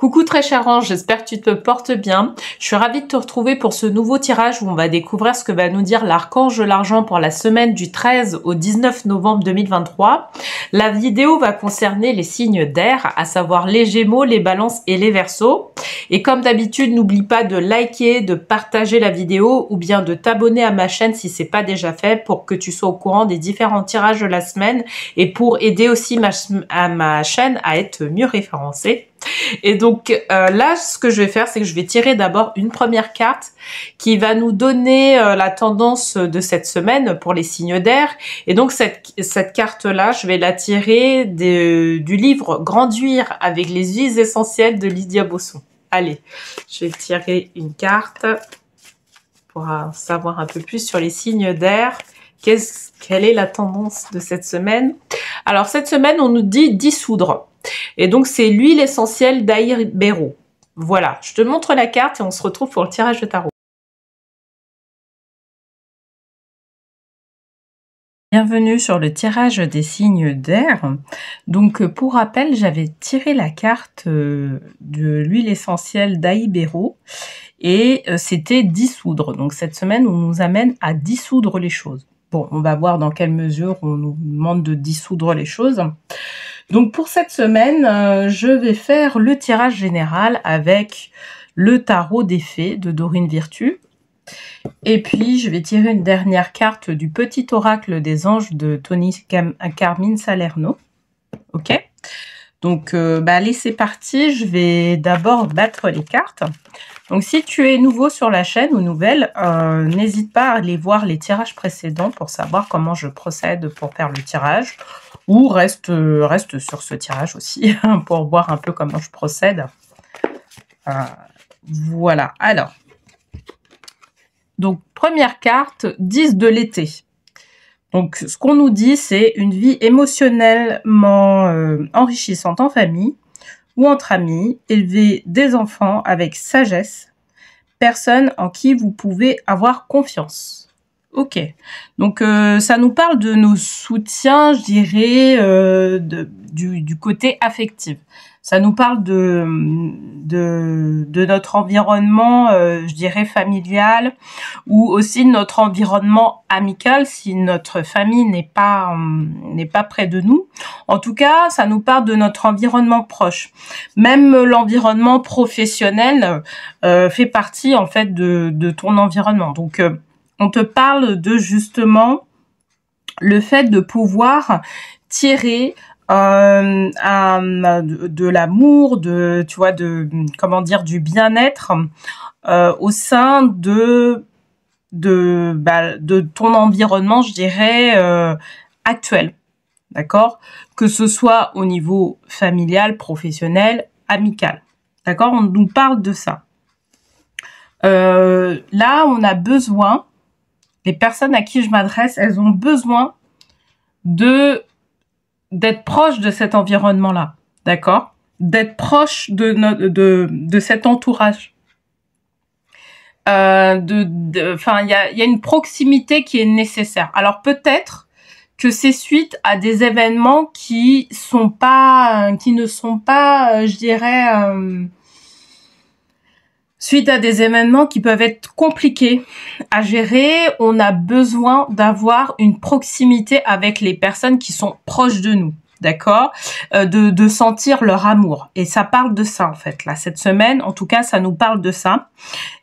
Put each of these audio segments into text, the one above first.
Coucou très cher ange, j'espère que tu te portes bien. Je suis ravie de te retrouver pour ce nouveau tirage où on va découvrir ce que va nous dire l'archange de l'argent pour la semaine du 13 au 19 novembre 2023. La vidéo va concerner les signes d'air, à savoir les Gémeaux, les Balances et les Verseaux. Et comme d'habitude, n'oublie pas de liker, de partager la vidéo ou bien de t'abonner à ma chaîne si c'est pas déjà fait pour que tu sois au courant des différents tirages de la semaine et pour aider aussi ma chaîne à être mieux référencée. Et donc là, ce que je vais faire, c'est que je vais tirer d'abord une première carte qui va nous donner la tendance de cette semaine pour les signes d'air. Et donc cette carte-là, je vais la tirer du livre Grandir avec les huiles essentielles de Lydia Bosson. Allez, je vais tirer une carte pour savoir un peu plus sur les signes d'air. Quelle est la tendance de cette semaine? Alors cette semaine, on nous dit dissoudre. Et donc, c'est l'huile essentielle d'Aïbéro. Voilà, je te montre la carte et on se retrouve pour le tirage de tarot. Bienvenue sur le tirage des signes d'air. Donc, pour rappel, j'avais tiré la carte de l'huile essentielle d'Aïbéro et c'était dissoudre. Donc, cette semaine, on nous amène à dissoudre les choses. Bon, on va voir dans quelle mesure on nous demande de dissoudre les choses. Donc pour cette semaine, je vais faire le tirage général avec le tarot des fées de Dorine Virtue. Et puis je vais tirer une dernière carte du petit oracle des anges de Tony Carmine Salerno. Ok? Donc allez, c'est parti. Je vais d'abord battre les cartes. Donc si tu es nouveau sur la chaîne ou nouvelle, n'hésite pas à aller voir les tirages précédents pour savoir comment je procède pour faire le tirage. Ou reste sur ce tirage aussi pour voir un peu comment je procède. Voilà. Alors, donc première carte, 10 de l'été. Donc ce qu'on nous dit, c'est une vie émotionnellement enrichissante en famille ou entre amis, élever des enfants avec sagesse, personne en qui vous pouvez avoir confiance. Ok, donc ça nous parle de nos soutiens, je dirais, du côté affectif. Ça nous parle de notre environnement, je dirais, familial, ou aussi de notre environnement amical si notre famille n'est pas près de nous. En tout cas, ça nous parle de notre environnement proche. Même l'environnement professionnel fait partie en fait de ton environnement. Donc on te parle de justement le fait de pouvoir tirer de l'amour, tu vois, comment dire, du bien-être au sein de ton environnement, je dirais, actuel. D'accord? Que ce soit au niveau familial, professionnel, amical. D'accord? On nous parle de ça. Là, on a besoin, les personnes à qui je m'adresse, elles ont besoin d'être proches de cet environnement-là, d'accord? D'être proches de cet entourage. Enfin, il y a une proximité qui est nécessaire. Alors peut-être que c'est suite à des événements qui ne sont pas, je dirais, suite à des événements qui peuvent être compliqués à gérer, on a besoin d'avoir une proximité avec les personnes qui sont proches de nous, d'accord, de sentir leur amour. Et ça parle de ça, en fait, là, cette semaine. En tout cas, ça nous parle de ça.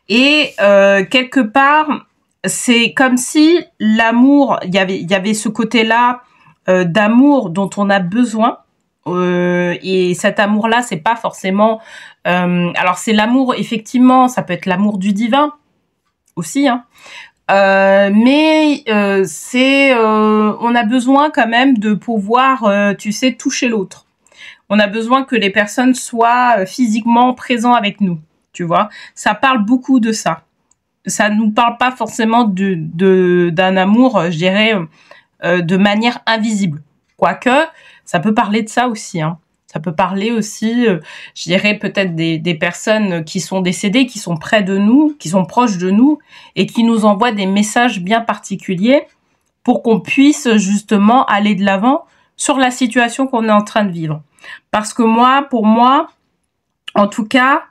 Et quelque part, c'est comme si l'amour, il y avait ce côté-là d'amour dont on a besoin. Et cet amour-là, c'est pas forcément... alors, c'est l'amour, effectivement, ça peut être l'amour du divin aussi, hein. Mais on a besoin quand même de pouvoir, tu sais, toucher l'autre. On a besoin que les personnes soient physiquement présentes avec nous, tu vois. Ça parle beaucoup de ça. Ça nous parle pas forcément d'un amour, je dirais, de manière invisible. Quoique, ça peut parler de ça aussi, hein. Ça peut parler aussi, je dirais, peut-être des personnes qui sont décédées, qui sont près de nous, qui sont proches de nous et qui nous envoient des messages bien particuliers pour qu'on puisse justement aller de l'avant sur la situation qu'on est en train de vivre. Parce que pour moi, En tout cas,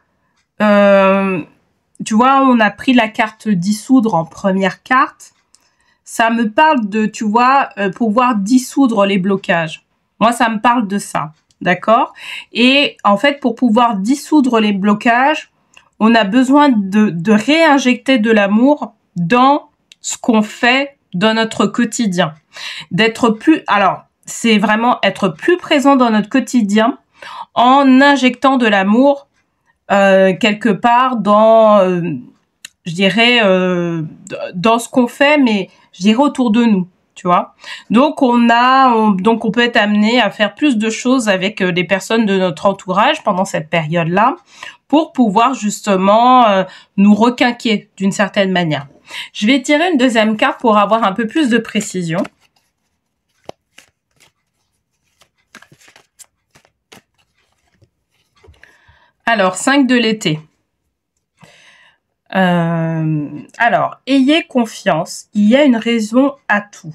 tu vois, on a pris la carte dissoudre en première carte. Ça me parle de, tu vois, pouvoir dissoudre les blocages. Moi, ça me parle de ça, d'accord? Et en fait, pour pouvoir dissoudre les blocages, on a besoin de réinjecter de l'amour dans ce qu'on fait dans notre quotidien. D'être plus, alors, c'est vraiment être plus présent dans notre quotidien en injectant de l'amour quelque part dans, je dirais, dans ce qu'on fait, mais je dirais autour de nous, tu vois. Donc donc on peut être amené à faire plus de choses avec les personnes de notre entourage pendant cette période-là, pour pouvoir justement nous requinquer d'une certaine manière. Je vais tirer une deuxième carte pour avoir un peu plus de précision. Alors, 5 de l'été. Alors, ayez confiance, il y a une raison à tout.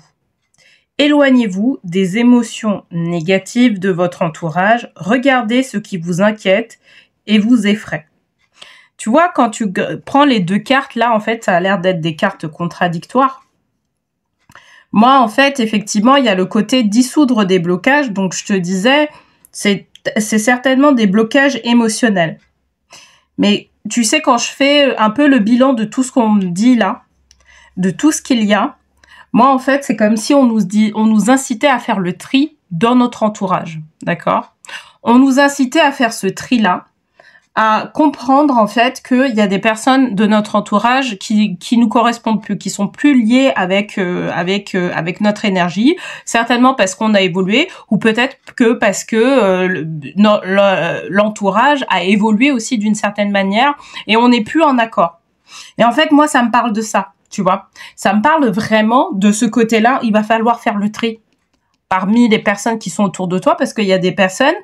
Éloignez-vous des émotions négatives de votre entourage, regardez ce qui vous inquiète et vous effraie. Tu vois, quand tu prends les deux cartes, là, en fait, ça a l'air d'être des cartes contradictoires. Moi, en fait, effectivement, il y a le côté dissoudre des blocages, donc je te disais, c'est certainement des blocages émotionnels. Mais tu sais, quand je fais un peu le bilan de tout ce qu'on me dit là, de tout ce qu'il y a, moi, en fait, c'est comme si on nous incitait à faire le tri dans notre entourage, d'accord? On nous incitait à faire ce tri-là, à comprendre, en fait, qu'il y a des personnes de notre entourage qui nous correspondent plus, qui sont plus liées avec notre énergie, certainement parce qu'on a évolué, ou peut-être que parce que l'entourage a évolué aussi d'une certaine manière, et on n'est plus en accord. Et en fait, moi, ça me parle de ça. Tu vois, ça me parle vraiment de ce côté-là. Il va falloir faire le tri parmi les personnes qui sont autour de toi, parce qu'il y a des personnes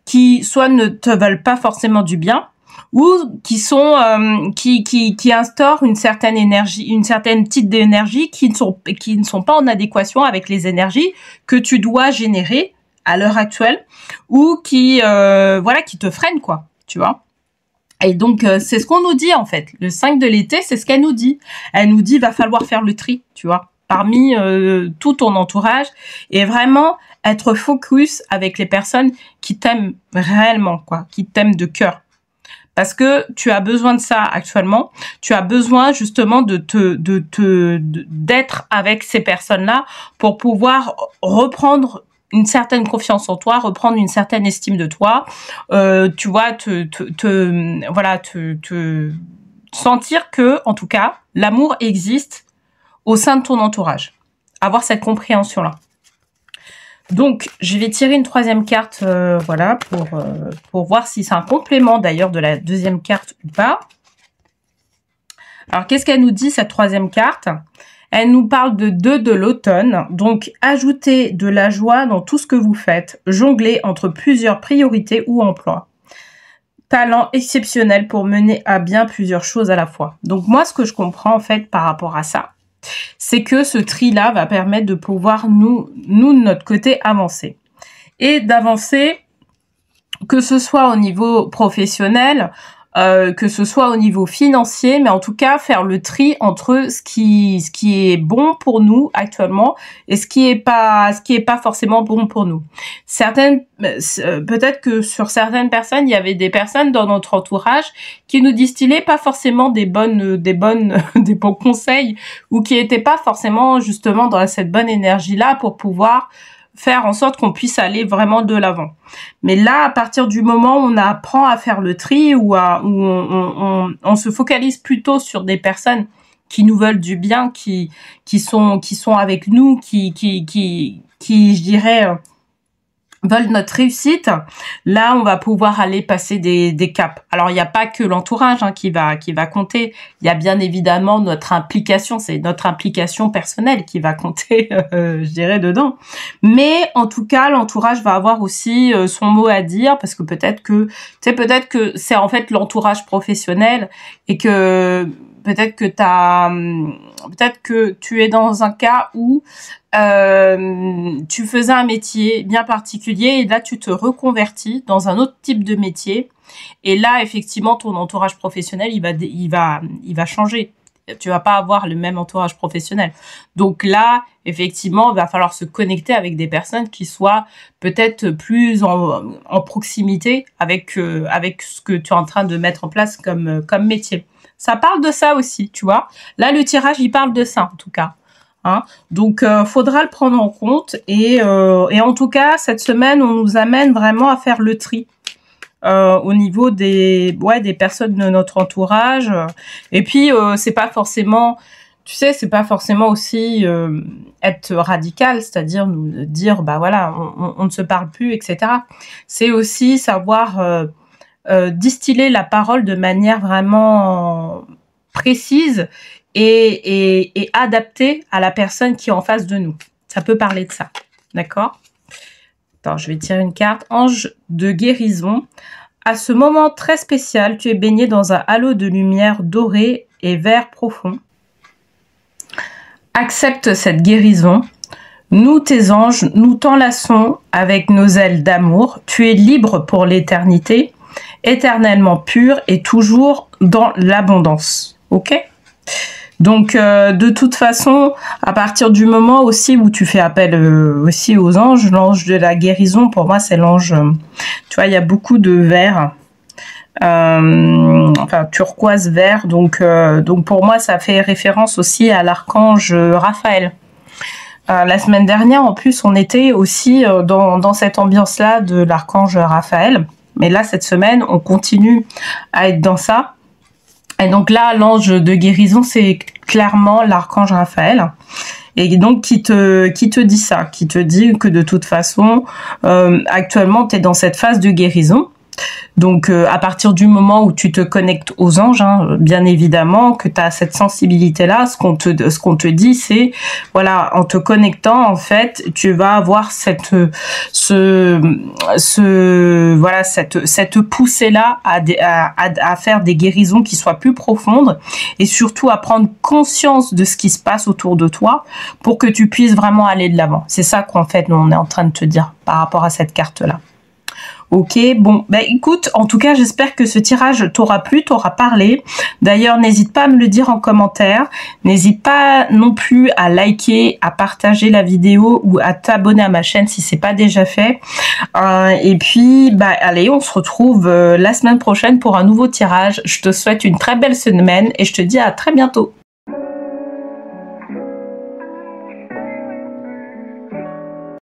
qui soit ne te veulent pas forcément du bien, ou qui sont qui instaurent une certaine énergie, une certaine type d'énergie qui ne sont pas en adéquation avec les énergies que tu dois générer à l'heure actuelle, ou qui voilà, qui te freinent, quoi, tu vois. Et donc, c'est ce qu'on nous dit, en fait. Le 5 de l'été, c'est ce qu'elle nous dit. Elle nous dit, va falloir faire le tri, tu vois, parmi tout ton entourage, et vraiment être focus avec les personnes qui t'aiment réellement, quoi, qui t'aiment de cœur. Parce que tu as besoin de ça actuellement. Tu as besoin, justement, d'être avec ces personnes-là pour pouvoir reprendre une certaine confiance en toi, reprendre une certaine estime de toi, tu vois, voilà, sentir que, en tout cas, l'amour existe au sein de ton entourage. Avoir cette compréhension-là. Donc, je vais tirer une troisième carte, voilà, pour voir si c'est un complément d'ailleurs de la deuxième carte ou pas. Alors, qu'est-ce qu'elle nous dit, cette troisième carte ? Elle nous parle de 2 de l'automne, donc ajoutez de la joie dans tout ce que vous faites, jonglez entre plusieurs priorités ou emplois. Talent exceptionnel pour mener à bien plusieurs choses à la fois. Donc moi, ce que je comprends en fait par rapport à ça, c'est que ce tri-là va permettre de pouvoir nous de notre côté, avancer. Et d'avancer, que ce soit au niveau professionnel, que ce soit au niveau financier, mais en tout cas faire le tri entre ce qui est bon pour nous actuellement et ce qui est pas forcément bon pour nous. Peut-être que sur certaines personnes, il y avait des personnes dans notre entourage qui nous distillaient pas forcément des bons conseils, ou qui étaient pas forcément justement dans cette bonne énergie-là pour pouvoir faire en sorte qu'on puisse aller vraiment de l'avant. Mais là, à partir du moment où on apprend à faire le tri, où on se focalise plutôt sur des personnes qui nous veulent du bien, qui sont avec nous, qui je dirais, veulent notre réussite, là on va pouvoir aller passer des caps. Alors il n'y a pas que l'entourage qui va compter, il y a bien évidemment notre implication, c'est notre implication personnelle qui va compter, je dirais, dedans. Mais en tout cas, l'entourage va avoir aussi son mot à dire, parce que peut-être que c'est en fait l'entourage professionnel, et que peut-être que tu es dans un cas où tu faisais un métier bien particulier, et là tu te reconvertis dans un autre type de métier, Et là, effectivement, ton entourage professionnel, il va changer. Tu vas pas avoir le même entourage professionnel. Donc là, effectivement, il va falloir se connecter avec des personnes qui soient peut-être plus en proximité avec ce que tu es en train de mettre en place comme métier. Ça parle de ça aussi, tu vois. Là, le tirage, il parle de ça, en tout cas. Hein. Donc, faudra le prendre en compte. Et en tout cas, cette semaine, on nous amène vraiment à faire le tri. Au niveau des personnes de notre entourage. Et puis, c'est pas forcément, tu sais, c'est pas forcément aussi être radical, c'est-à-dire nous dire, bah voilà, on ne se parle plus, etc. C'est aussi savoir distiller la parole de manière vraiment précise et adaptée à la personne qui est en face de nous. Ça peut parler de ça, d'accord ? Attends, je vais tirer une carte. Ange de guérison. À ce moment très spécial, tu es baigné dans un halo de lumière dorée et vert profond. Accepte cette guérison. Nous, tes anges, nous t'enlaçons avec nos ailes d'amour. Tu es libre pour l'éternité, éternellement pur et toujours dans l'abondance. Ok ? Donc, de toute façon, à partir du moment aussi où tu fais appel aussi aux anges, l'ange de la guérison, pour moi, c'est l'ange, tu vois, il y a beaucoup de vert, enfin, turquoise vert, donc pour moi, ça fait référence aussi à l'archange Raphaël. La semaine dernière, en plus, on était aussi dans cette ambiance-là de l'archange Raphaël, mais là, cette semaine, on continue à être dans ça. Et donc là, l'ange de guérison, c'est clairement l'archange Raphaël. Et donc, qui te dit ça, qui te dit que de toute façon, actuellement, tu es dans cette phase de guérison. Donc, à partir du moment où tu te connectes aux anges, hein, bien évidemment, que tu as cette sensibilité-là, ce qu'on te dit, c'est, voilà, en te connectant, en fait, tu vas avoir cette poussée-là à faire des guérisons qui soient plus profondes et surtout à prendre conscience de ce qui se passe autour de toi pour que tu puisses vraiment aller de l'avant. C'est ça qu'en fait, nous, on est en train de te dire par rapport à cette carte-là. Ok, bon, bah écoute, en tout cas, j'espère que ce tirage t'aura plu, t'aura parlé. D'ailleurs, n'hésite pas à me le dire en commentaire. N'hésite pas non plus à liker, à partager la vidéo ou à t'abonner à ma chaîne si c'est pas déjà fait. Et puis, bah allez, on se retrouve la semaine prochaine pour un nouveau tirage. Je te souhaite une très belle semaine et je te dis à très bientôt.